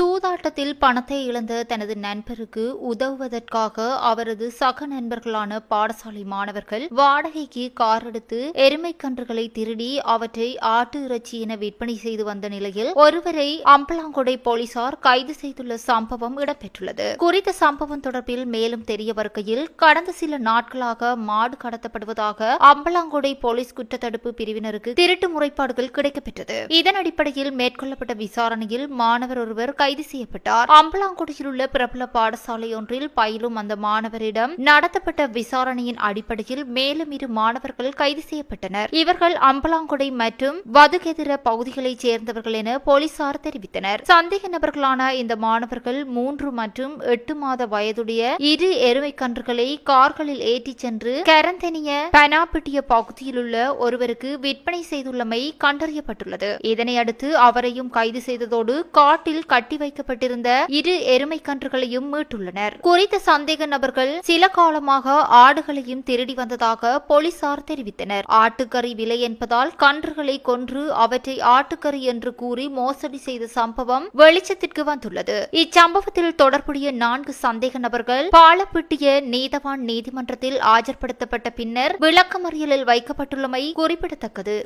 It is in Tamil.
சூதாட்டத்தில் பணத்தை இழந்த தனது நண்பருக்கு உதவுவதற்காக அவரது சக நண்பர்களான பாடசாலை மாணவர்கள் வாடகைக்கு கார் எடுத்து எருமைக்கன்றுகளை திருடி அவற்றை ஆட்டு இறைச்சி என விற்பனை செய்து வந்த நிலையில் ஒருவரை அம்பலாங்கொடை போலீசார் கைது செய்துள்ள சம்பவம் இடம்பெற்றுள்ளது. குறித்த சம்பவம் தொடர்பில் மேலும் தெரிய வருகையில் கடந்த சில நாட்களாக மாடு கடத்தப்படுவதாக அம்பலாங்கொடை போலீஸ் குற்றத்தடுப்பு பிரிவினருக்கு திருட்டு முறைப்பாடுகள் கிடைக்கப்பெற்றது. இதன் அடிப்படையில் மேற்கொள்ளப்பட்ட விசாரணையில் மாணவர் ஒருவர் கைது செய்யப்பட்டார். அம்பலாங்குடியில் உள்ள பிரபல பாடசாலை ஒன்றில் பயிலும் அந்த மாணவரிடம் நடத்தப்பட்ட விசாரணையின் அடிப்படையில் மேலும் 2 மாணவர்கள் கைது செய்யப்பட்டனர். இவர்கள் அம்பலாங்குடை மற்றும் வதுகெதிர பகுதிகளைச் சேர்ந்தவர்கள் என போலீசார் தெரிவித்தனர். சந்தேக நபர்களான இந்த மாணவர்கள் 3 மற்றும் 8 மாத வயதுடைய 2 எருமைக்கன்றுகளை கார்களில் ஏற்றிச் சென்று கரந்தெனிய பனாப்பிட்டிய பகுதியில் உள்ள ஒருவருக்கு விற்பனை செய்துள்ளமை கண்டறியப்பட்டுள்ளது. இதனையடுத்து அவரையும் கைது செய்ததோடு காட்டில் கட்டி வைக்கப்பட்டிருந்த 2 எருமைக்கன்றுகளையும் மீட்டுள்ளனர். குறித்த சந்தேக நபர்கள் சில காலமாக ஆடுகளையும் திருடி வந்ததாக போலீசார் தெரிவித்தனர். ஆட்டுக்கறி விலை என்பதால் கன்றுகளை கொன்று அவற்றை ஆட்டுக்கறி என்று கூறி மோசடி செய்த சம்பவம் வெளிச்சத்திற்கு வந்துள்ளது. இச்சம்பவத்தில் தொடர்புடைய 4 சந்தேக நபர்கள் பாலப்பிட்டிய நீதவான் நீதிமன்றத்தில் ஆஜர்படுத்தப்பட்ட பின்னர் விளக்கமறியலில் வைக்கப்பட்டுள்ளமை குறிப்பிடத்தக்கது.